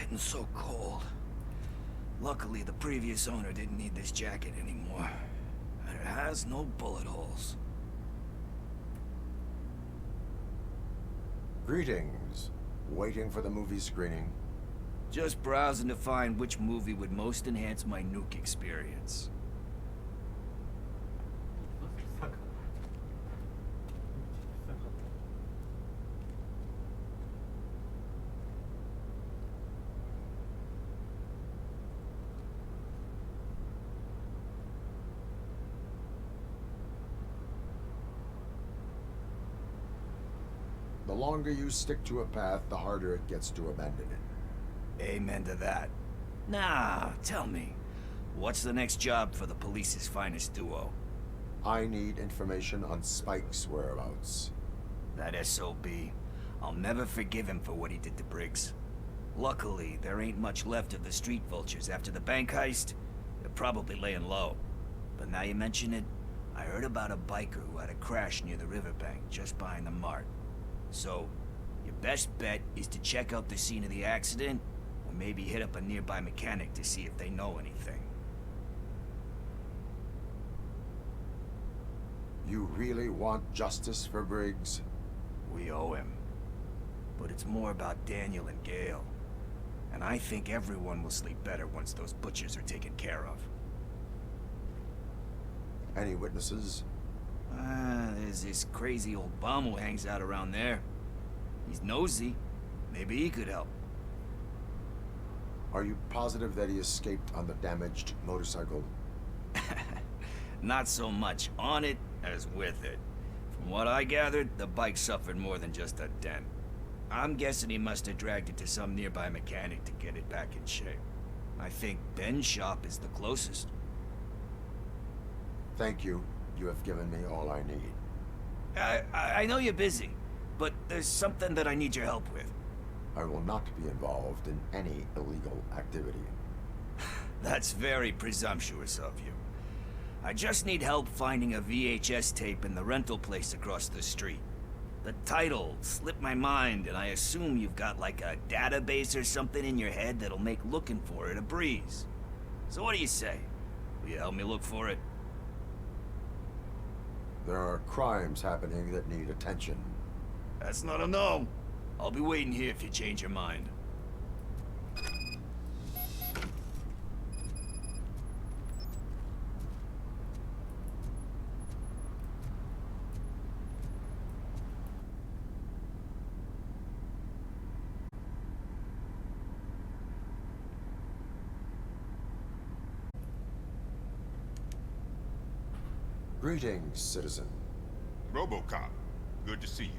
getting so cold. Luckily, the previous owner didn't need this jacket anymore. And it has no bullet holes. Greetings. Waiting for the movie screening? Just browsing to find which movie would most enhance my nuke experience. The longer you stick to a path, the harder it gets to abandon it. Amen to that. Nah, tell me, what's the next job for the police's finest duo? I need information on Spike's whereabouts. That SOB. I'll never forgive him for what he did to Briggs. Luckily, there ain't much left of the street vultures after the bank heist. They're probably laying low. But now you mention it, I heard about a biker who had a crash near the riverbank just behind the mart. So, your best bet is to check out the scene of the accident, or maybe hit up a nearby mechanic to see if they know anything. You really want justice for Briggs? We owe him. But it's more about Daniel and Gale. And I think everyone will sleep better once those butchers are taken care of. Any witnesses? There's this crazy old bum who hangs out around there. He's nosy. Maybe he could help. Are you positive that he escaped on the damaged motorcycle? Not so much on it as with it. From what I gathered, the bike suffered more than just a dent. I'm guessing he must have dragged it to some nearby mechanic to get it back in shape. I think Ben's shop is the closest. Thank you. You have given me all I need. I know you're busy, but there's something that I need your help with. I will not be involved in any illegal activity. That's very presumptuous of you. I just need help finding a VHS tape in the rental place across the street. The title slipped my mind, and I assume you've got like a database or something in your head that'll make looking for it a breeze. So what do you say? Will you help me look for it? There are crimes happening that need attention. That's not a no. I'll be waiting here if you change your mind. Greetings, citizen. Robocop, good to see you.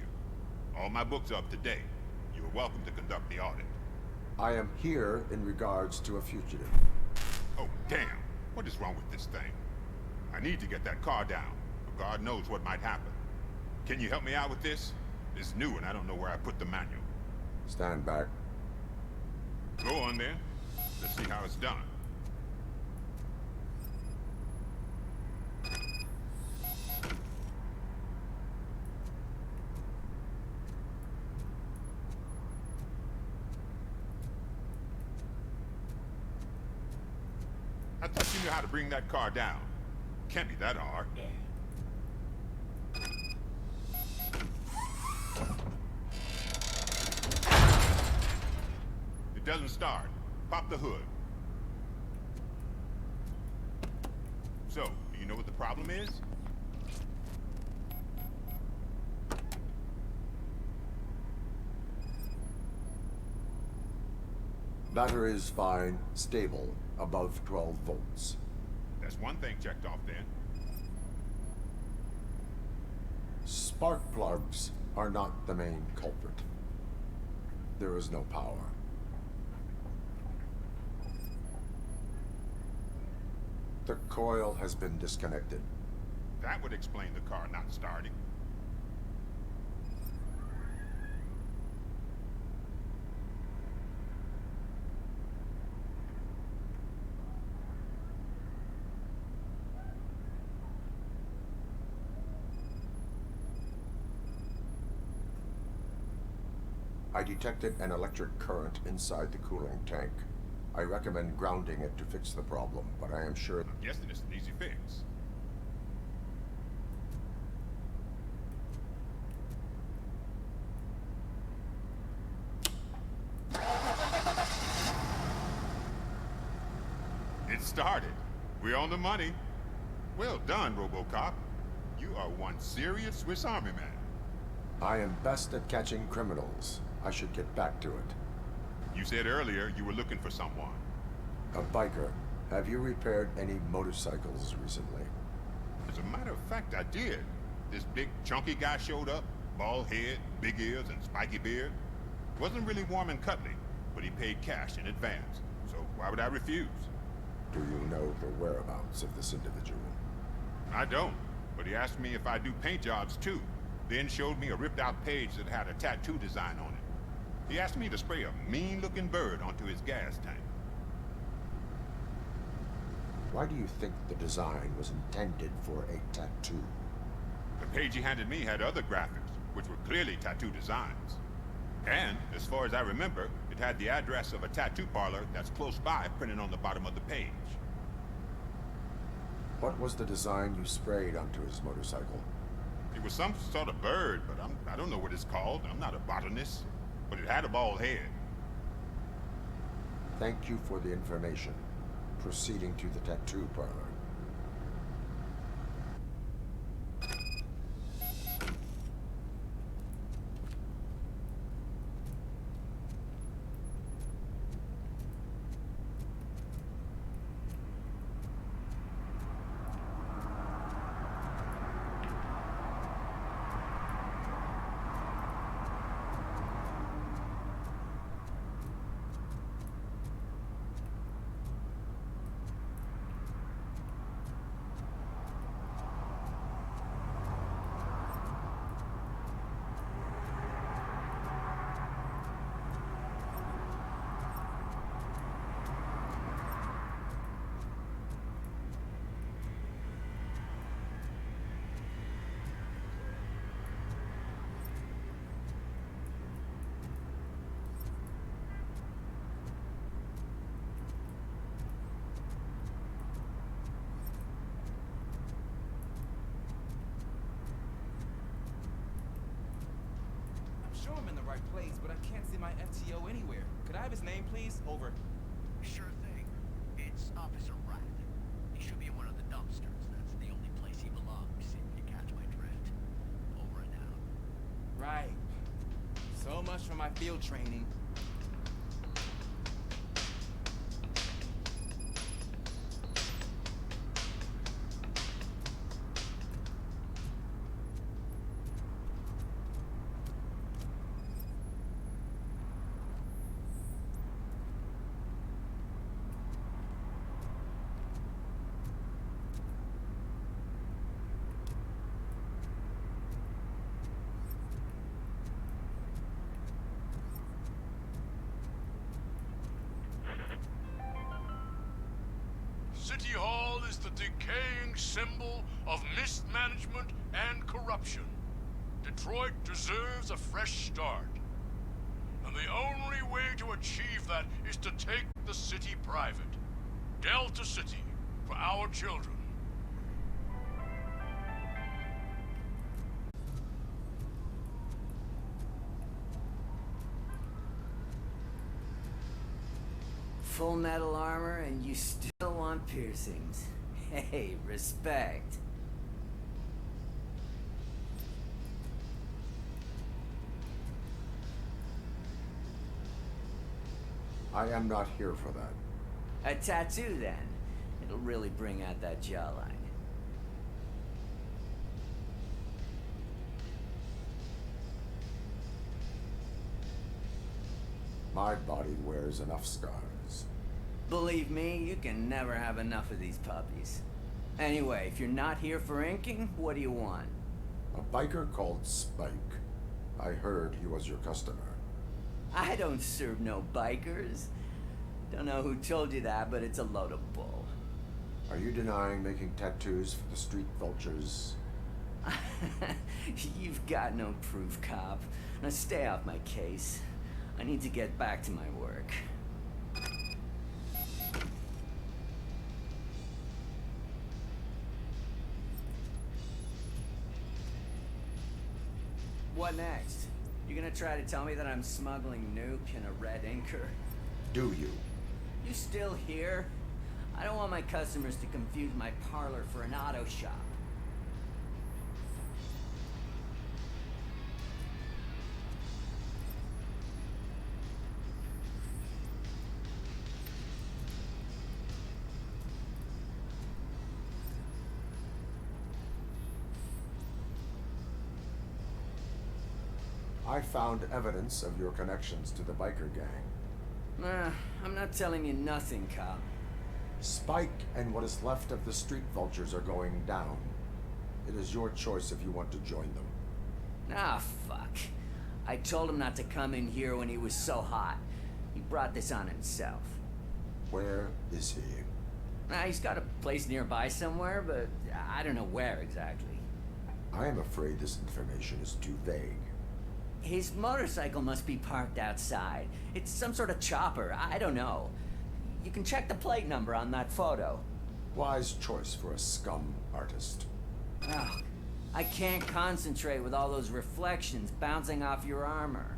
All my books are up to date. You are welcome to conduct the audit. I am here in regards to a fugitive. Oh, damn. What is wrong with this thing? I need to get that car down, but God knows what might happen. Can you help me out with this? It's new and I don't know where I put the manual. Stand back. Go on then. Let's see how it's done. I thought you knew how to bring that car down. Can't be that hard. It doesn't start. Pop the hood. So, do you know what the problem is? Battery is fine, stable, above 12 volts. That's one thing checked off then. Spark plugs are not the main culprit. There is no power. The coil has been disconnected. That would explain the car not starting. I detected an electric current inside the cooling tank. I recommend grounding it to fix the problem, but I am sure... I'm guessing it's an easy fix. It started. We're on the money. Well done, Robocop. You are one serious Swiss Army man. I am best at catching criminals. I should get back to it. You said earlier you were looking for someone. A biker. Have you repaired any motorcycles recently? As a matter of fact, I did. This big, chunky guy showed up. Bald head, big ears, and spiky beard. Wasn't really warm and cuddly, but he paid cash in advance. So why would I refuse? Do you know the whereabouts of this individual? I don't, but he asked me if I do paint jobs too. Then showed me a ripped-out page that had a tattoo design on it. He asked me to spray a mean-looking bird onto his gas tank. Why do you think the design was intended for a tattoo? The page he handed me had other graphics, which were clearly tattoo designs. And, as far as I remember, it had the address of a tattoo parlor that's close by printed on the bottom of the page. What was the design you sprayed onto his motorcycle? It was some sort of bird, but I don't know what it's called. I'm not a botanist. But it had a bald head. Thank you for the information. Proceeding to the tattoo parlor. Sure I'm in the right place, but I can't see my FTO anywhere. Could I have his name, please? Over. Sure thing. It's Officer Rat. He should be in one of the dumpsters. That's the only place he belongs, if you catch my drift. Over and out. Right. So much for my field training. City Hall is the decaying symbol of mismanagement and corruption. Detroit deserves a fresh start. And the only way to achieve that is to take the city private. Delta City, for our children. Full metal armor and you still want piercings. Hey, respect. I am not here for that. A tattoo, then. It'll really bring out that jawline. My body wears enough scars. Believe me, you can never have enough of these puppies. Anyway, if you're not here for inking, what do you want? A biker called Spike. I heard he was your customer. I don't serve no bikers. Don't know who told you that, but it's a load of bull. Are you denying making tattoos for the street vultures? You've got no proof, cop. Now stay off my case. I need to get back to my work. What next? You gonna try to tell me that I'm smuggling nuke in a red inker? Do you? You still here? I don't want my customers to confuse my parlor for an auto shop. I found evidence of your connections to the biker gang. Nah, I'm not telling you nothing, cop. Spike and what is left of the street vultures are going down. It is your choice if you want to join them. Ah, fuck. I told him not to come in here when he was so hot. He brought this on himself. Where is he? Nah, he's got a place nearby somewhere, but I don't know where exactly. I am afraid this information is too vague. His motorcycle must be parked outside. It's some sort of chopper. I don't know. You can check the plate number on that photo. Wise choice for a scum artist. Ugh, I can't concentrate with all those reflections bouncing off your armor.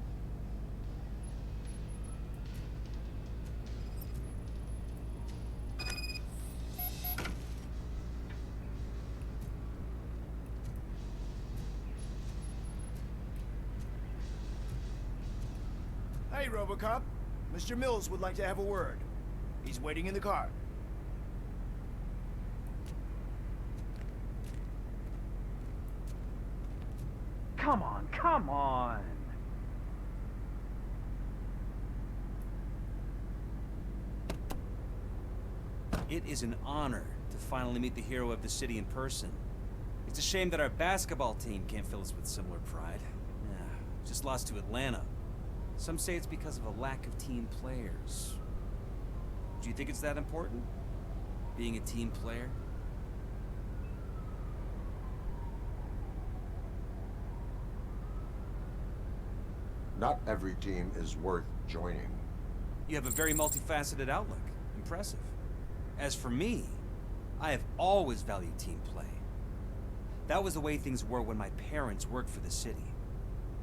Hey, Robocop. Mr. Mills would like to have a word. He's waiting in the car. Come on, come on! It is an honor to finally meet the hero of the city in person. It's a shame that our basketball team can't fill us with similar pride. Just lost to Atlanta. Some say it's because of a lack of team players. Do you think it's that important? Being a team player? Not every team is worth joining. You have a very multifaceted outlook. Impressive. As for me, I have always valued team play. That was the way things were when my parents worked for the city.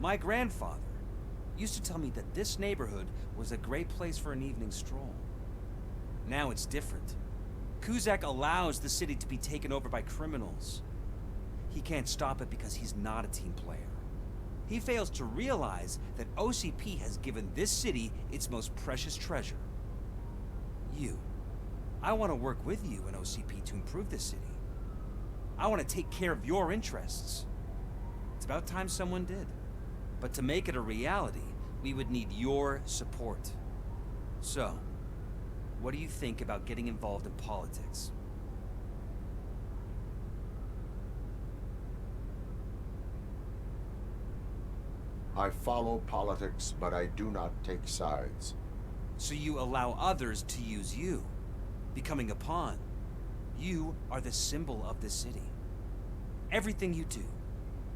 My grandfather used to tell me that this neighborhood was a great place for an evening stroll. Now it's different. Kuzak allows the city to be taken over by criminals. He can't stop it because he's not a team player. He fails to realize that OCP has given this city its most precious treasure. You. I want to work with you and OCP to improve this city. I want to take care of your interests. It's about time someone did. But to make it a reality, we would need your support. So, what do you think about getting involved in politics? I follow politics, but I do not take sides. So you allow others to use you, becoming a pawn. You are the symbol of this city. Everything you do,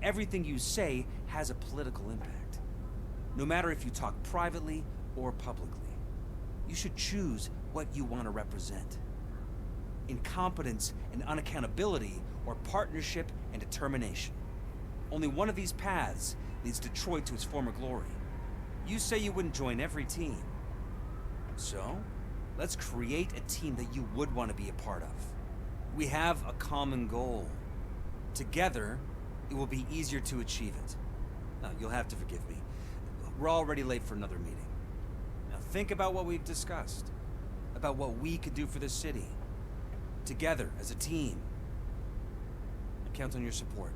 everything you say has a political impact. No matter if you talk privately or publicly. You should choose what you want to represent. Incompetence and unaccountability, or partnership and determination. Only one of these paths leads Detroit to its former glory. You say you wouldn't join every team. So, let's create a team that you would want to be a part of. We have a common goal. Together, it will be easier to achieve it. Now, you'll have to forgive me. We're already late for another meeting. Now think about what we've discussed. About what we could do for this city. Together, as a team. I count on your support.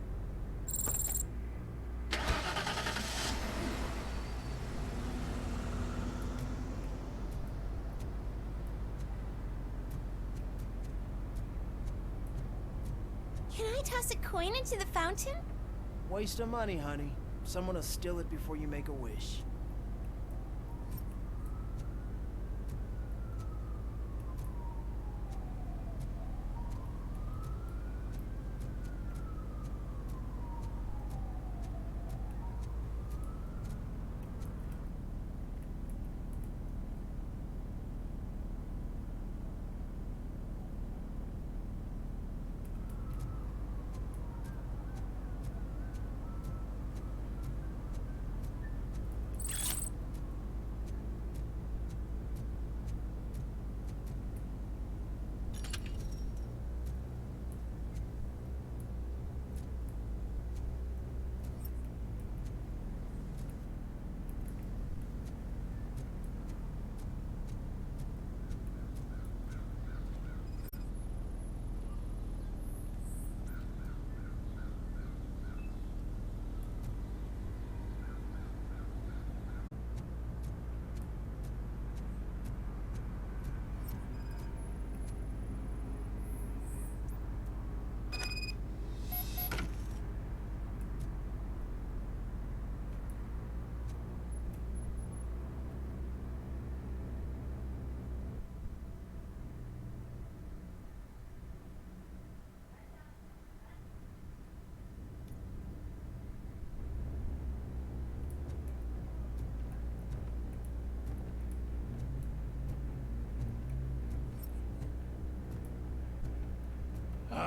Can I toss a coin into the fountain? Waste of money, honey. Someone will steal it before you make a wish.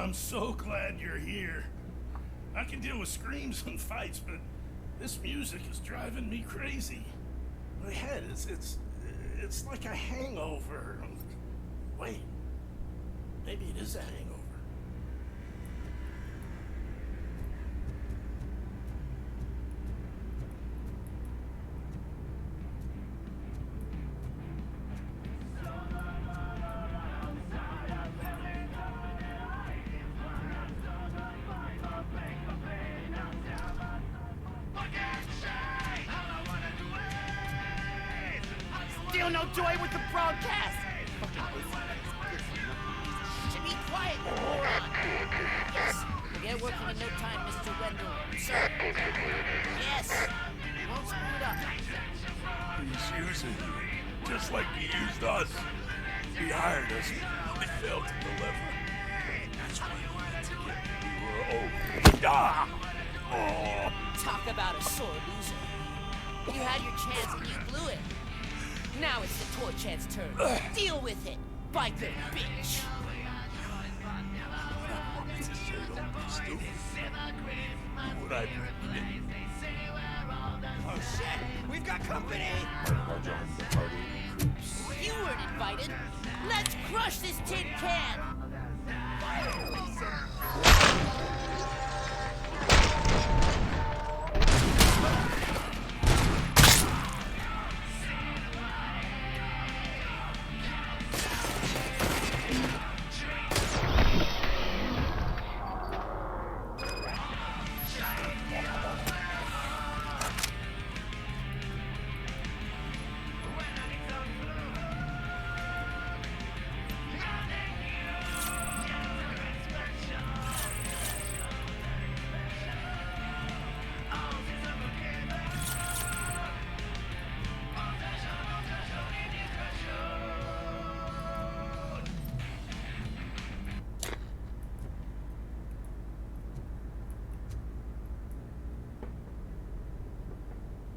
I'm so glad you're here. I can deal with screams and fights, but this music is driving me crazy. My head it's like a hangover. Wait, maybe it is a hangover. Still no joy with the broadcast! Should be quiet, you moron! Yes, we'll get working in no time, Mr. Wendell. Sir. Yes! Won't screw it up. He's using you, just like he used us. He hired us, we failed to deliver. That's why we were over. Ah! Oh! Talk about a sore loser. You had your chance and you blew it. Now it's the toy chance turn. Deal with it, biker bitch. What I Oh shit! We've got company! You weren't invited. Let's crush this tin can!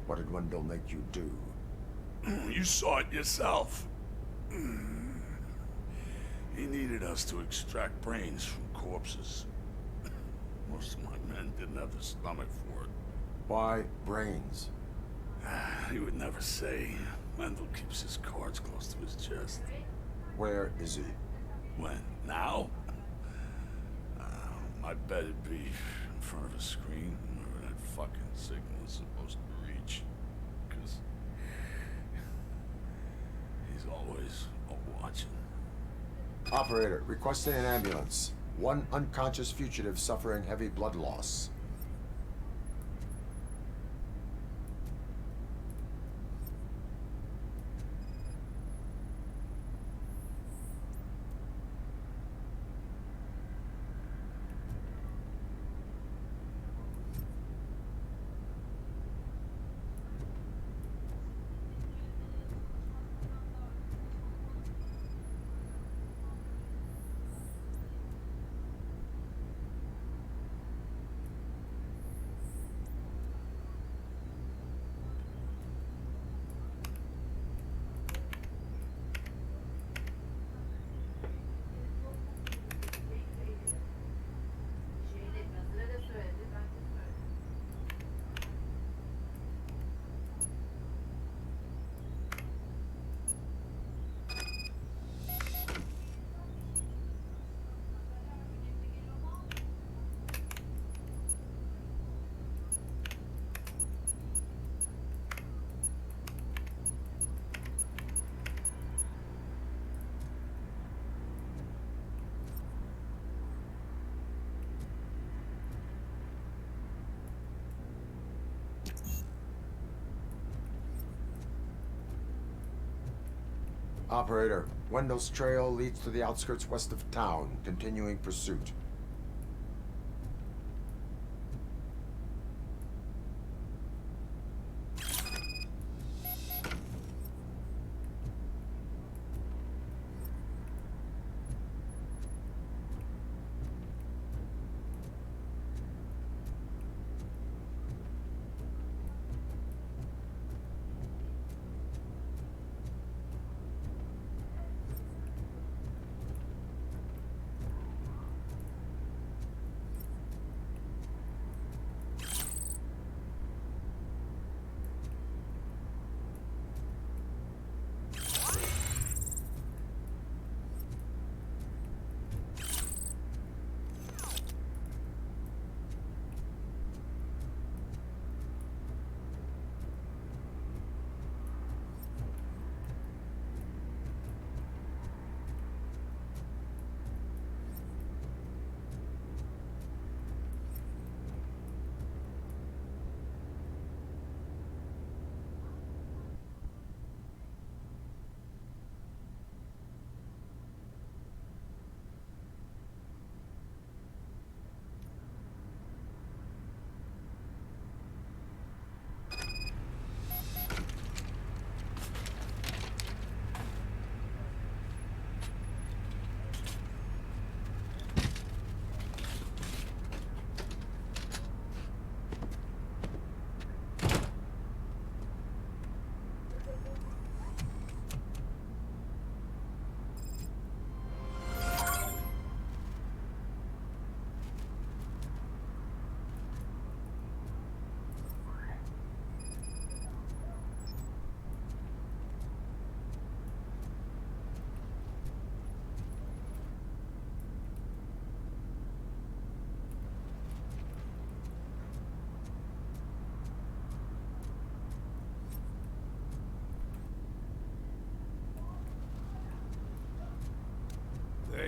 What did Wendell make you do? You saw it yourself. He needed us to extract brains from corpses. Most of my men didn't have the stomach for it. Why brains? He would never say. Wendell keeps his cards close to his chest. Where is he? When? Now? I bet it'd be in front of a screen where that fucking signal is supposed to reach. Because he's always watching. Operator, requesting an ambulance. One unconscious fugitive suffering heavy blood loss. Operator, Wendell's trail leads to the outskirts west of town, continuing pursuit.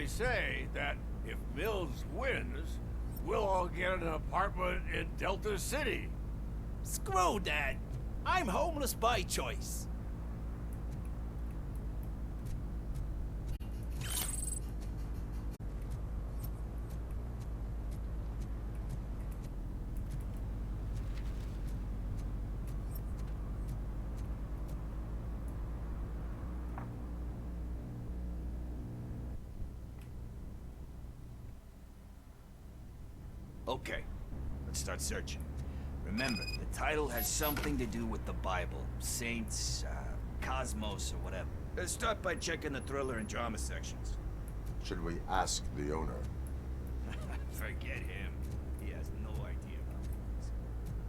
they say that if Mills wins, we'll all get an apartment in Delta City. Screw that. I'm homeless by choice. Okay, let's start searching. Remember, the title has something to do with the Bible, saints, cosmos, or whatever. Let's start by checking the thriller and drama sections. Should we ask the owner? Forget him. He has no idea about things.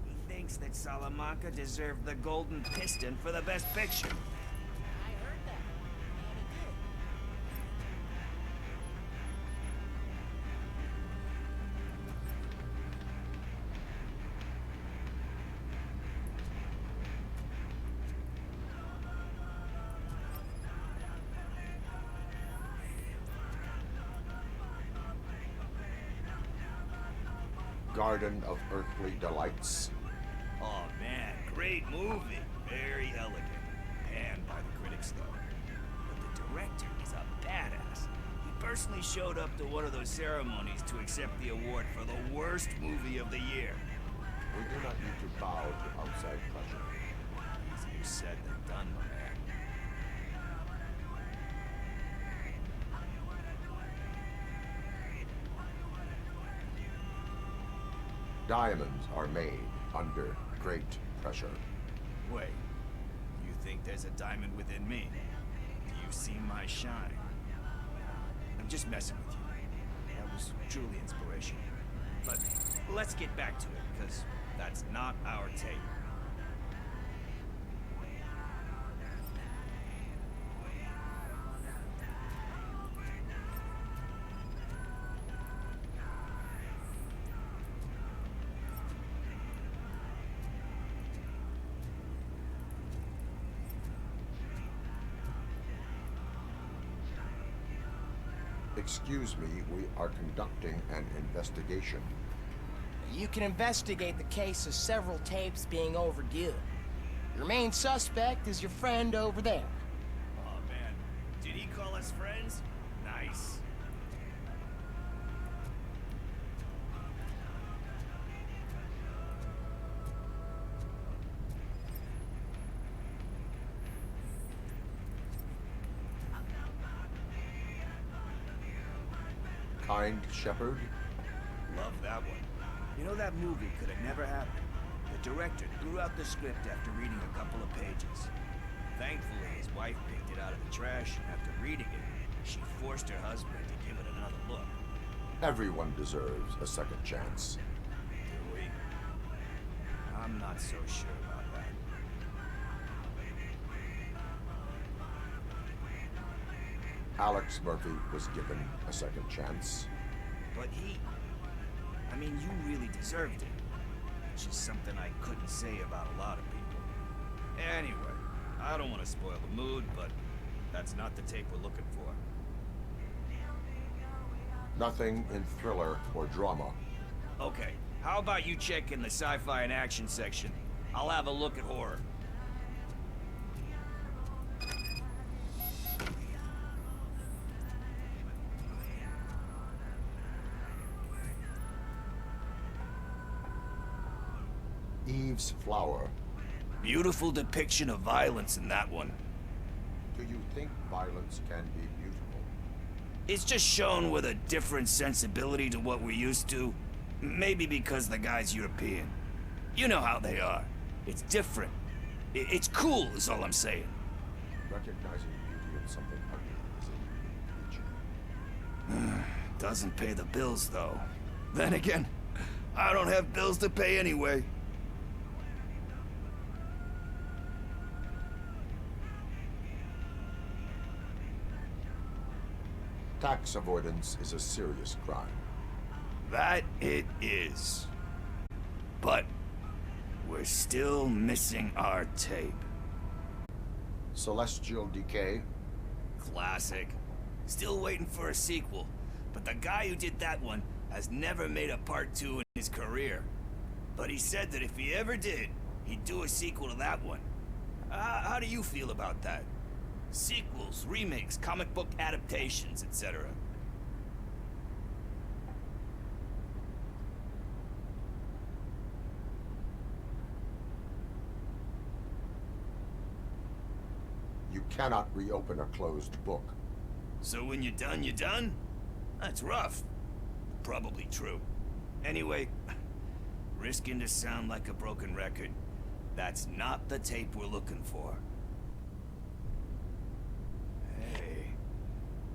He thinks that Salamanca deserved the Golden Piston for the Best Picture. I heard that. And it did. Garden of Earthly Delights. Oh man, great movie. Very elegant. Panned by the critics though. But the director is a badass. He personally showed up to one of those ceremonies to accept the award for the worst movie of the year. We do not need to bow to outside pressure. Easier said than done, my man. Diamonds are made under great pressure. Wait, you think there's a diamond within me? Do you see my shine? I'm just messing with you. That was truly inspirational. But let's get back to it, because that's not our tape. Excuse me, we are conducting an investigation. You can investigate the case of several tapes being overdue. Your main suspect is your friend over there. Oh man, did he call us friends? Nice. Kind Shepherd? Love that one. You know, that movie could have never happened. The director threw out the script after reading a couple of pages. Thankfully, his wife picked it out of the trash, and after reading it, she forced her husband to give it another look. Everyone deserves a second chance. Do we? I'm not so sure about that. Alex Murphy was given a second chance. But I mean, you really deserved it. Which is something I couldn't say about a lot of people. Anyway, I don't want to spoil the mood, but that's not the tape we're looking for. Nothing in thriller or drama. Okay, how about you check in the sci-fi and action section? I'll have a look at horror. Eve's Flower. Beautiful depiction of violence in that one. Do you think violence can be beautiful? It's just shown with a different sensibility to what we're used to. Maybe because the guy's European. You know how they are. It's different. It's cool, is all I'm saying. Recognizing beauty in something ugly is a unique feature. Doesn't pay the bills, though. Then again, I don't have bills to pay anyway. Tax avoidance is a serious crime. That it is. But we're still missing our tape. Celestial Decay. Classic. Still waiting for a sequel. But the guy who did that one has never made a part 2 in his career. But he said that if he ever did, he'd do a sequel to that one. How do you feel about that? Sequels, remakes, comic book adaptations, etc. You cannot reopen a closed book. So when you're done, you're done? That's rough. Probably true. Anyway, risking to sound like a broken record, that's not the tape we're looking for. Hey,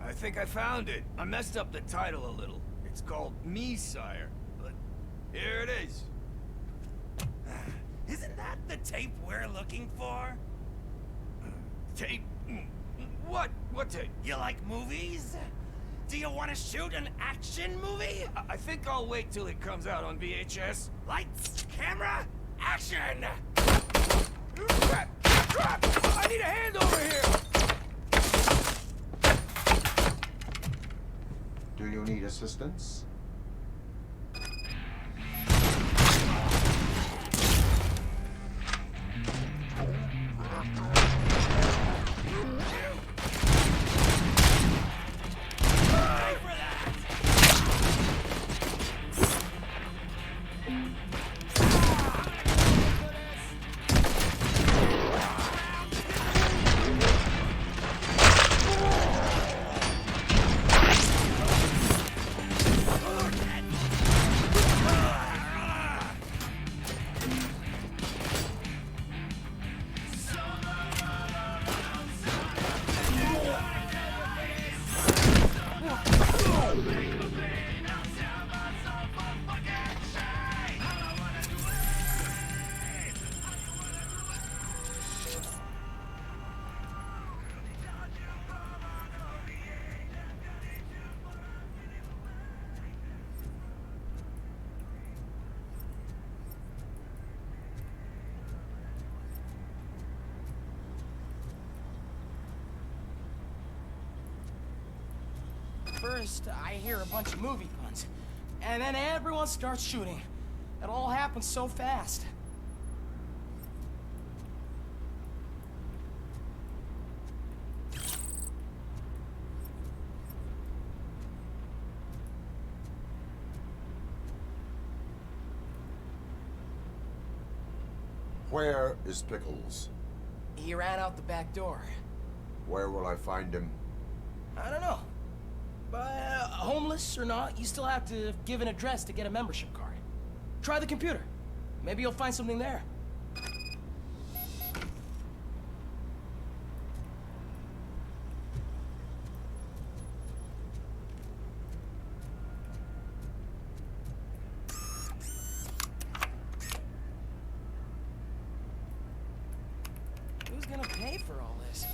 I think I found it. I messed up the title a little. It's called Me, Sire, but here it is. Isn't that the tape we're looking for? Tape? What? What tape? You like movies? Do you want to shoot an action movie? I think I'll wait till it comes out on VHS. Lights, camera, action! Crap! Crap! I need a hand over here! Do you need assistance? First, I hear a bunch of movie puns, and then everyone starts shooting. It all happens so fast. Where is Pickles? He ran out the back door. Where will I find him? I don't know. But homeless or not, you still have to give an address to get a membership card. Try the computer. Maybe you'll find something there. Who's gonna pay for all this?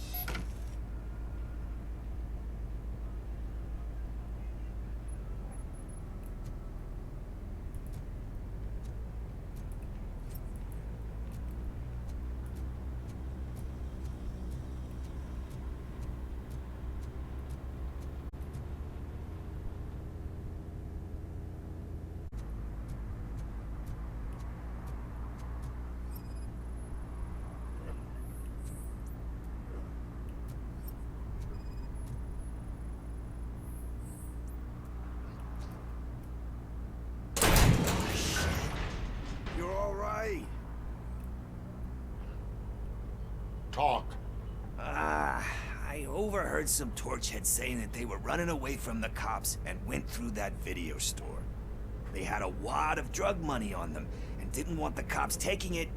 You're all right. Talk. I overheard some torchheads saying that they were running away from the cops and went through that video store. They had a wad of drug money on them and didn't want the cops taking it,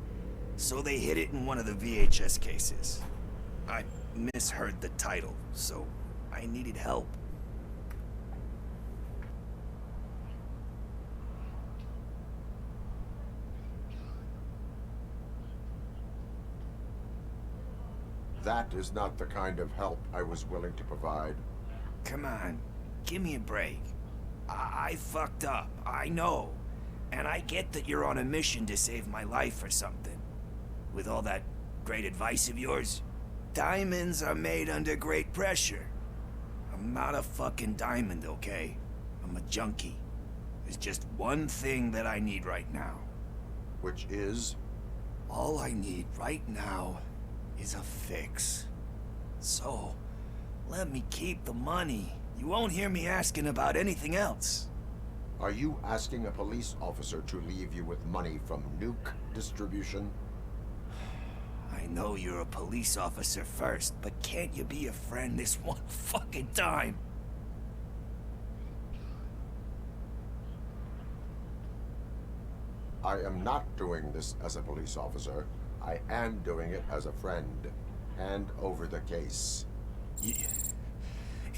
so they hid it in one of the VHS cases. I misheard the title, so I needed help. That is not the kind of help I was willing to provide. Come on, give me a break. I fucked up, I know. And I get that you're on a mission to save my life or something. With all that great advice of yours, diamonds are made under great pressure. I'm not a fucking diamond, okay? I'm a junkie. There's just one thing that I need right now. Which is? All I need right now is a fix. So, let me keep the money. You won't hear me asking about anything else. Are you asking a police officer to leave you with money from nuke distribution? I know you're a police officer first, but can't you be a friend this one fucking time? I am not doing this as a police officer. I am doing it as a friend. Hand over the case. You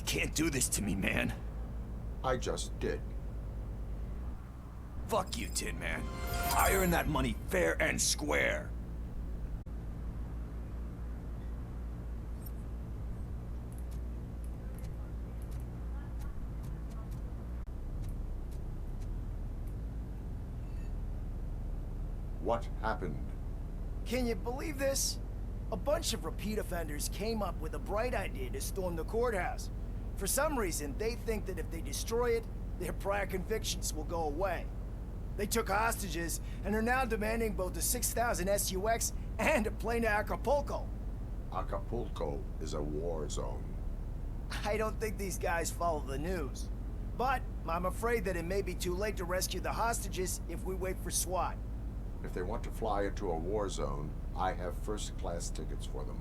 can't do this to me, man. I just did. Fuck you, Tin Man. I earn that money fair and square. What happened? Can you believe this? A bunch of repeat offenders came up with a bright idea to storm the courthouse. For some reason, they think that if they destroy it, their prior convictions will go away. They took hostages and are now demanding both the 6,000 SUX and a plane to Acapulco. Acapulco is a war zone. I don't think these guys follow the news. But I'm afraid that it may be too late to rescue the hostages if we wait for SWAT. If they want to fly into a war zone, I have first-class tickets for them.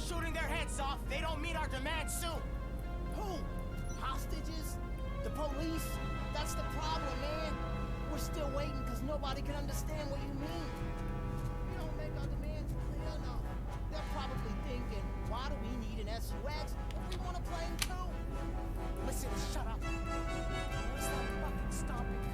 shooting their heads off, they don't meet our demands soon. Who? Hostages? The police? That's the problem, man. We're still waiting because nobody can understand what you mean. We don't make our demands clear enough. They're probably thinking, why do we need an SUX if we want a plane too? Listen, shut up. Where's that fucking stopping?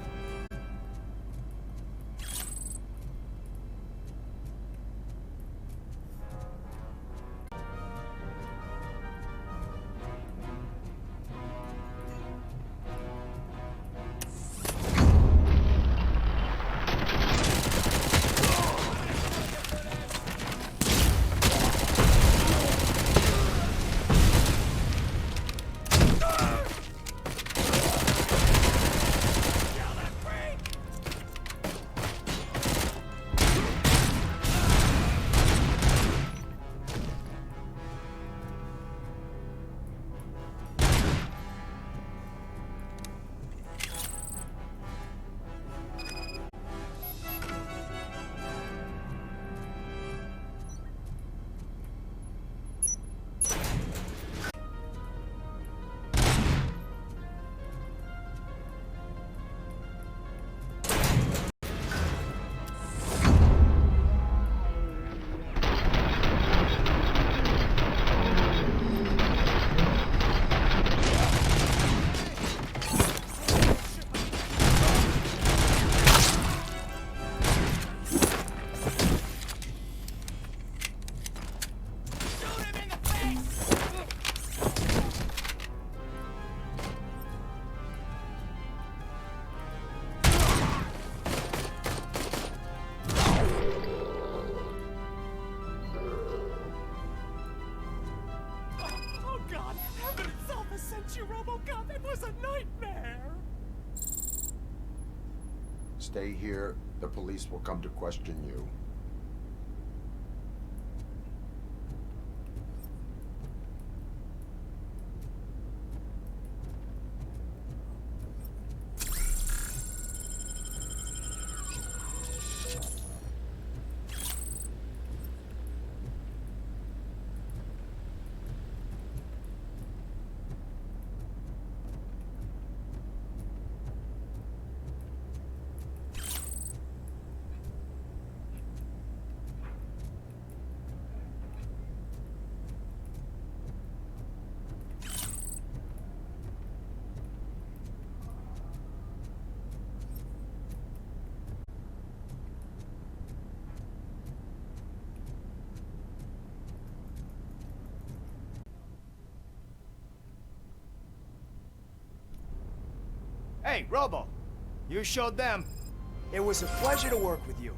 Robocop, it was a nightmare! Stay here. The police will come to question you. Hey, Robo, you showed them. It was a pleasure to work with you.